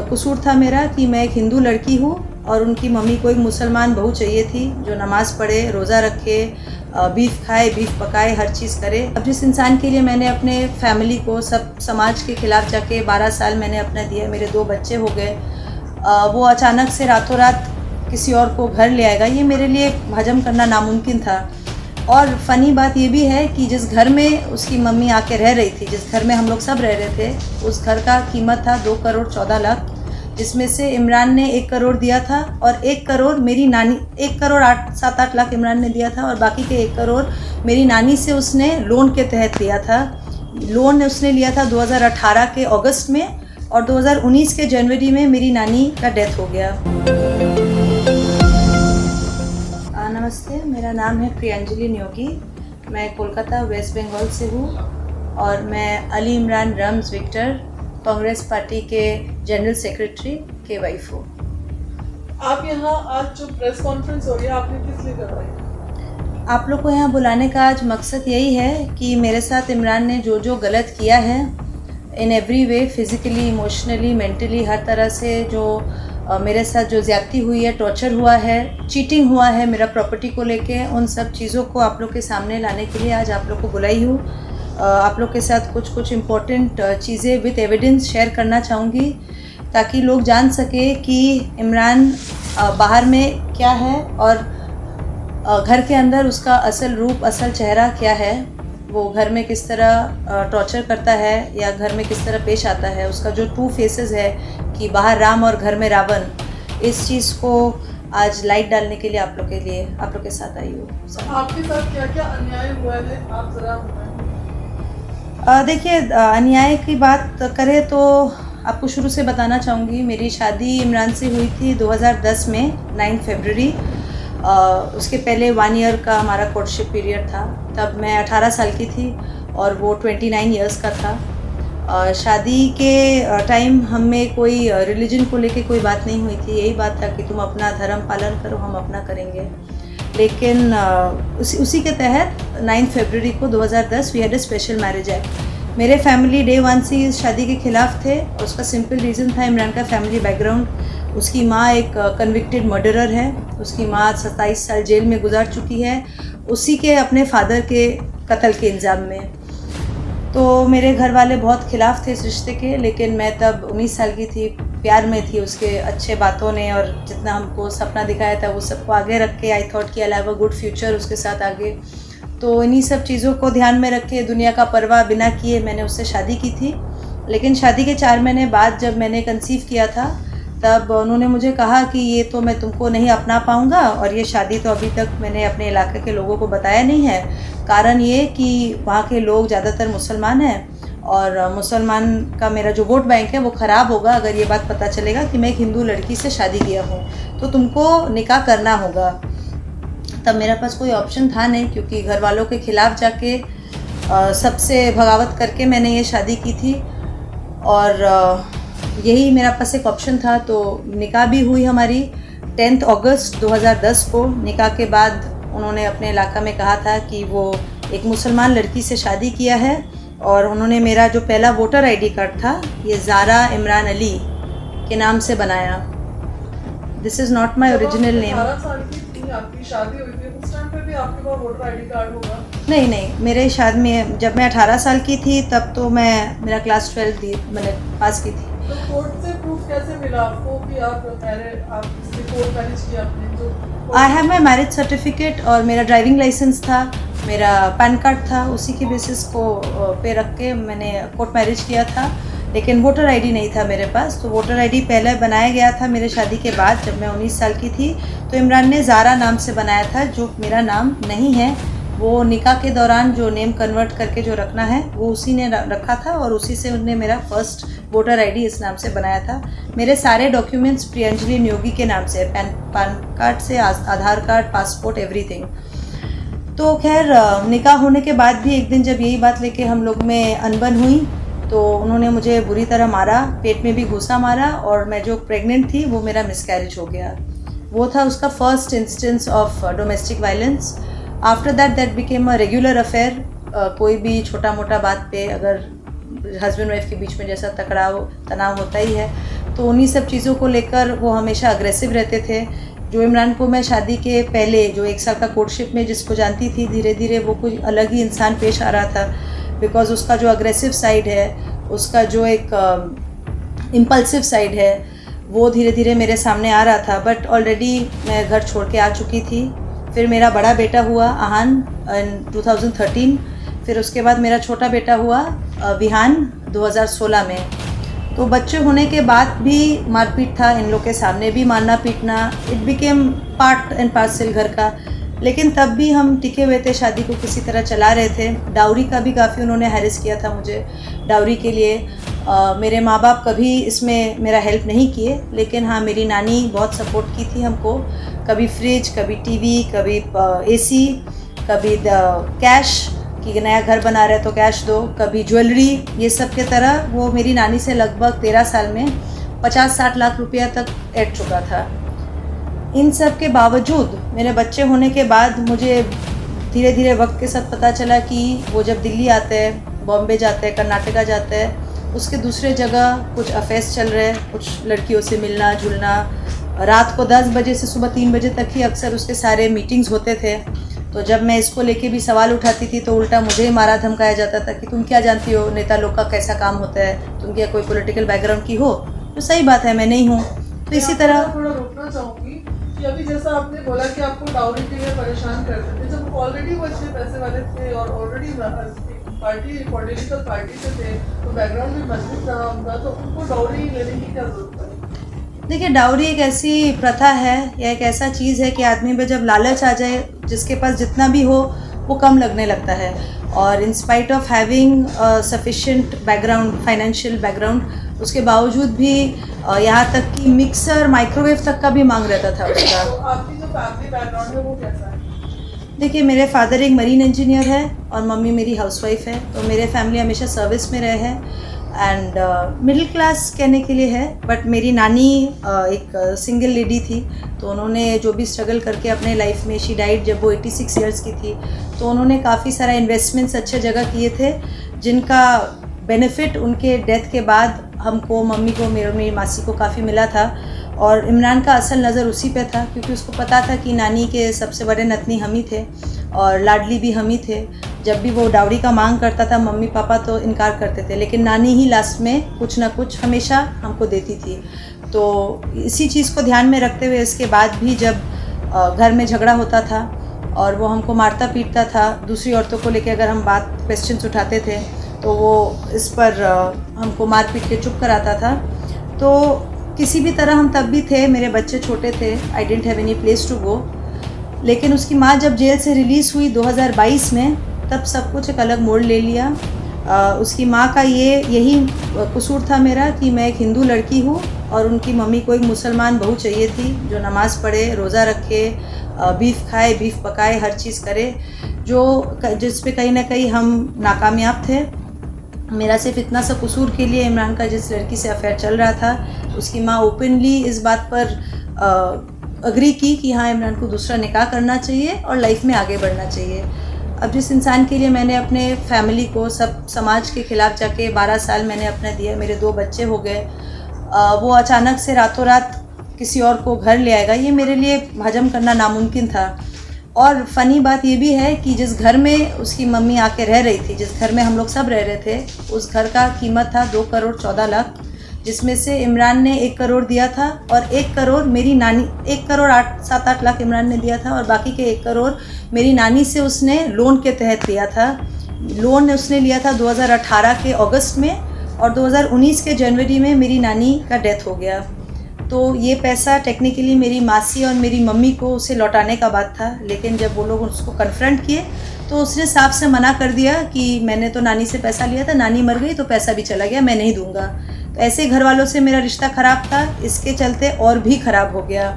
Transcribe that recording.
कसूर था मेरा कि मैं एक हिंदू लड़की हूँ और उनकी मम्मी को एक मुसलमान बहू चाहिए थी जो नमाज़ पढ़े, रोज़ा रखे, बीफ खाए, बीफ पकाए, हर चीज़ करे। अब जिस इंसान के लिए मैंने अपने फैमिली को, सब समाज के खिलाफ जाके 12 साल मैंने अपना दिया, मेरे 2 बच्चे हो गए, वो अचानक से रातों रात किसी और को घर ले आएगा, ये मेरे लिए हजम करना नामुमकिन था। और फ़नी बात ये भी है कि जिस घर में उसकी मम्मी आके रह रही थी, जिस घर में हम लोग सब रह रहे थे, उस घर का कीमत था 2 करोड़ 14 लाख, जिसमें से इमरान ने 1 करोड़ दिया था और 1 करोड़ मेरी नानी, 1 करोड़ 7-8 लाख इमरान ने दिया था और बाकी के 1 करोड़ मेरी नानी से उसने लोन के तहत लिया था। लोन उसने लिया था 2018 के अगस्त में और 2019 के जनवरी में मेरी नानी का डेथ हो गया। नमस्ते, मेरा नाम है प्रियंजलि न्योगी। मैं कोलकाता वेस्ट बंगाल से हूँ और मैं अली इमरान रम्ज़ विक्टर कांग्रेस पार्टी के जनरल सेक्रेटरी के वाइफ हूँ। आप यहाँ आज जो प्रेस कॉन्फ्रेंस हो रही है, आपने किस लिए करवाई? आप लोग को यहाँ बुलाने का आज मकसद यही है कि मेरे साथ इमरान ने जो जो गलत किया है, in every way, physically, emotionally, mentally, हर तरह से जो मेरे साथ जो ज़्यादती हुई है, टॉर्चर हुआ है, चीटिंग हुआ है मेरा प्रॉपर्टी को लेके, उन सब चीज़ों को आप लोग के सामने लाने के लिए आज आप लोग को बुलाई हूँ। आप लोग के साथ कुछ इम्पोर्टेंट चीज़ें विद एविडेंस शेयर करना चाहूँगी ताकि लोग जान सके कि इमरान बाहर में क्या है और घर के अंदर उसका असल रूप, असल चेहरा क्या है, वो घर में किस तरह टॉर्चर करता है या घर में किस तरह पेश आता है, उसका जो 2 फेसेस है कि बाहर राम और घर में रावण, इस चीज़ को आज लाइट डालने के लिए आप लोग के साथ आई हूँ। आपके साथ क्या क्या अन्याय हुआ है, आप ज़रा बताएं। देखिए, अन्याय की बात करें तो आपको शुरू से बताना चाहूँगी, मेरी शादी इमरान से हुई थी 2010 में 9 फरवरी। उसके पहले 1 ईयर का हमारा कोर्टशिप पीरियड था। तब मैं 18 साल की थी और वो 29 ईयर्स का था। शादी के टाइम हम में कोई रिलीजन को लेके कोई बात नहीं हुई थी, यही बात था कि तुम अपना धर्म पालन करो, हम अपना करेंगे। लेकिन उसी के तहत 9 फरवरी को 2010 we had a special marriage act. मेरे फैमिली डे 1 से इस शादी के ख़िलाफ़ थे और उसका सिंपल रीज़न था इमरान का फैमिली बैकग्राउंड। उसकी माँ एक कन्विक्टेड मर्डरर है, उसकी माँ 27 साल जेल में गुजार चुकी है, उसी के अपने फादर के कत्ल के इल्ज़ाम में। तो मेरे घर वाले बहुत ख़िलाफ़ थे इस रिश्ते के, लेकिन मैं तब 19 साल की थी, प्यार में थी उसके अच्छे बातों ने और जितना हमको सपना दिखाया था वो सबको आगे रख के आई थॉट कि I have a good future उसके साथ आगे। तो इन्हीं सब चीज़ों को ध्यान में रख के, दुनिया का परवाह बिना किए मैंने उससे शादी की थी। लेकिन शादी के 4 महीने बाद जब मैंने कंसीव किया था तब उन्होंने मुझे कहा कि ये तो मैं तुमको नहीं अपना पाऊँगा और ये शादी तो अभी तक मैंने अपने इलाके के लोगों को बताया नहीं है। कारण ये कि वहाँ के लोग ज़्यादातर मुसलमान हैं और मुसलमान का मेरा जो वोट बैंक है वो ख़राब होगा अगर ये बात पता चलेगा कि मैं एक हिंदू लड़की से शादी किया हूँ, तो तुमको निकाह करना होगा। तब मेरे पास कोई ऑप्शन था नहीं क्योंकि घर वालों के ख़िलाफ़ जाके सबसे बगावत करके मैंने ये शादी की थी और यही मेरा पास एक ऑप्शन था। तो निकाह भी हुई हमारी 10 अगस्त 2010 को। निकाह के बाद उन्होंने अपने इलाका में कहा था कि वो एक मुसलमान लड़की से शादी किया है और उन्होंने मेरा जो पहला वोटर आईडी कार्ड था ये ज़ारा इमरान अली के नाम से बनाया। This is not my original name. 18 साल की थी, आपकी शादी हुई थी, उस टाइम पे भी आपके पास वोटर आईडी कार्ड होगा? नहीं, मेरे शादी में जब मैं 18 साल की थी तब तो मेरा क्लास 12 थी, मैंने पास की थी। तो कोर्ट से प्रूफ कैसे मिला आपको कि आप कोर्ट मैरिज किया आपने? I have my marriage certificate और मेरा ड्राइविंग लाइसेंस था, मेरा पैन कार्ड था, उसी के बेसिस को पे रख के मैंने कोर्ट मैरिज किया था। लेकिन वोटर आईडी नहीं था मेरे पास। तो वोटर आईडी पहले बनाया गया था मेरे शादी के बाद जब मैं 19 साल की थी, तो इमरान ने ज़ारा नाम से बनाया था जो मेरा नाम नहीं है। वो निकाह के दौरान जो नेम कन्वर्ट करके जो रखना है वो उसी ने रखा था और उसी से उन्होंने मेरा फर्स्ट वोटर आईडी इस नाम से बनाया था। मेरे सारे डॉक्यूमेंट्स प्रियंजलि न्योगी के नाम से, पैन कार्ड से आधार कार्ड, पासपोर्ट, एवरीथिंग। तो खैर निकाह होने के बाद भी एक दिन जब यही बात लेके हम लोग में अनबन हुई तो उन्होंने मुझे बुरी तरह मारा, पेट में भी घूसा मारा और मैं जो प्रेग्नेंट थी वो मेरा मिसकैरेज हो गया। वो था उसका first instance of domestic violence. After that became a regular affair. कोई भी छोटा मोटा बात पे अगर हस्बैंड वाइफ के बीच में जैसा तनाव होता ही है, तो उन्हीं सब चीज़ों को लेकर वो हमेशा अग्रेसिव रहते थे। जो इमरान को मैं शादी के पहले जो 1 साल का कोर्टशिप में जिसको जानती थी, धीरे धीरे वो कोई अलग ही इंसान पेश आ रहा था। बिकॉज़ उसका जो अग्रेसिव साइड है, उसका जो एक इम्पल्सिव साइड है, वो धीरे धीरे मेरे सामने आ रहा था। बट ऑलरेडी मैं घर छोड़ के आ चुकी थी। फिर मेरा बड़ा बेटा हुआ आहान इन 2013, फिर उसके बाद मेरा छोटा बेटा हुआ विहान 2016 में। तो बच्चे होने के बाद भी मारपीट था, इन लोग के सामने भी मारना पीटना, it became part and parcel घर का। लेकिन तब भी हम टिके हुए थे, शादी को किसी तरह चला रहे थे। डाउरी का भी काफ़ी उन्होंने हैरेस किया था मुझे। डाउरी के लिए मेरे माँ बाप कभी इसमें मेरा हेल्प नहीं किए, लेकिन हाँ मेरी नानी बहुत सपोर्ट की थी हमको। कभी फ्रिज, कभी टीवी, कभी एसी, कभी कैश कि नया घर बना रहे तो कैश दो, कभी ज्वेलरी, ये सब के तरह वो मेरी नानी से लगभग 13 साल में 50-60 लाख रुपया तक ऐड चुका था। इन सब के बावजूद मेरे बच्चे होने के बाद मुझे धीरे धीरे वक्त के साथ पता चला कि वो जब दिल्ली आते हैं, बॉम्बे जाते हैं, कर्नाटका जाते हैं, उसके दूसरे जगह कुछ अफेयर्स चल रहे हैं, कुछ लड़कियों से मिलना जुलना। रात को 10 बजे से सुबह 3 बजे तक ही अक्सर उसके सारे मीटिंग्स होते थे। तो जब मैं इसको लेके भी सवाल उठाती थी तो उल्टा मुझे ही मारा धमकाया जाता था कि तुम क्या जानती हो नेता लोग का कैसा काम होता है, तुम क्या कोई पॉलिटिकल बैकग्राउंड की हो। तो सही बात है, मैं नहीं हूँ। तो इसी तरह थोड़ा रोकना चाहूँगी कि अभी जैसा आपने बोला कि आपको डाउरी के लिए परेशान करते थे, जब ऑलरेडी वो अच्छे पैसे वाले थे और ऑलरेडी पार्टी पॉलिटिकल पार्टी से थे, तो बैकग्राउंड भी मजबूत रहा उनका, तो उनको डाउरी लेने की क्या जरूरत पड़ी? देखिए, डाउरी एक ऐसी प्रथा है या एक ऐसा चीज़ है कि आदमी पे जब लालच आ जाए, जिसके पास जितना भी हो वो कम लगने लगता है। और in spite of having sufficient background, financial background, उसके बावजूद भी यहाँ तक कि मिक्सर, माइक्रोवेव तक का भी मांग रहता था उसका। तो आपकी जो फैमिली बैकग्राउंड है वो कैसा है? देखिए, मेरे फादर एक मरीन इंजीनियर है और मम्मी मेरी हाउसवाइफ है। तो मेरे फैमिली हमेशा सर्विस में रहे हैं एंड मिडिल क्लास कहने के लिए है। बट मेरी नानी एक सिंगल लेडी थी, तो उन्होंने जो भी स्ट्रगल करके अपने लाइफ में, शी डाइड जब वो 86 ईयर्स की थी, तो उन्होंने काफ़ी सारा इन्वेस्टमेंट्स अच्छे जगह किए थे, जिनका बेनिफिट उनके डेथ के बाद हमको, मम्मी को, मेरी मासी को काफ़ी मिला था। और इमरान का असल नज़र उसी पे था, क्योंकि उसको पता था कि नानी के सबसे बड़े नतनी हम ही थे और लाडली भी हम ही थे। जब भी वो डाउरी का मांग करता था, मम्मी पापा तो इनकार करते थे, लेकिन नानी ही लास्ट में कुछ ना कुछ हमेशा हमको देती थी। तो इसी चीज़ को ध्यान में रखते हुए इसके बाद भी जब घर में झगड़ा होता था और वो हमको मारता पीटता था, दूसरी औरतों को लेकर अगर हम बात, क्वेश्चंस उठाते थे, तो वो इस पर हमको मार पीट के चुप कराता था। तो किसी भी तरह हम तब भी थे, मेरे बच्चे छोटे थे, I didn't have any place to go. लेकिन उसकी माँ जब जेल से रिलीज़ हुई 2022 में, तब सब कुछ एक अलग मोड़ ले लिया। उसकी माँ का यही कसूर था मेरा कि मैं एक हिंदू लड़की हूँ और उनकी मम्मी को एक मुसलमान बहू चाहिए थी जो नमाज़ पढ़े, रोज़ा रखे, बीफ खाए, बीफ पकाए, हर चीज़ करे, जिस पे कहीं ना कहीं हम नाकामयाब थे। मेरा सिर्फ इतना सा कसूर के लिए इमरान का जिस लड़की से अफेयर चल रहा था, उसकी माँ ओपनली इस बात पर अग्री की कि हाँ, इमरान को दूसरा निकाह करना चाहिए और लाइफ में आगे बढ़ना चाहिए। अब जिस इंसान के लिए मैंने अपने फैमिली को, सब समाज के ख़िलाफ़ जाके 12 साल मैंने अपना दिया, मेरे 2 बच्चे हो गए, वो अचानक से रातों रात किसी और को घर ले आएगा, ये मेरे लिए हजम करना नामुमकिन था। और फ़नी बात ये भी है कि जिस घर में उसकी मम्मी आके रह रही थी, जिस घर में हम लोग सब रह रहे थे, उस घर का कीमत था 2 करोड़ 14 लाख, जिसमें से इमरान ने 1 करोड़ दिया था और 1 करोड़ मेरी नानी, 1 करोड़ 7-8 लाख इमरान ने दिया था और बाकी के 1 करोड़ मेरी नानी से उसने लोन के तहत लिया था। लोन उसने लिया था 2018 के अगस्त में और 2019 के जनवरी में मेरी नानी का डेथ हो गया। तो ये पैसा टेक्निकली मेरी मासी और मेरी मम्मी को उसे लौटाने का बात था, लेकिन जब वो लोग उसको कन्फ्रंट किए तो उसने साफ से मना कर दिया कि मैंने तो नानी से पैसा लिया था, नानी मर गई तो पैसा भी चला गया, मैं नहीं दूंगा। तो ऐसे घर वालों से मेरा रिश्ता ख़राब था, इसके चलते और भी ख़राब हो गया।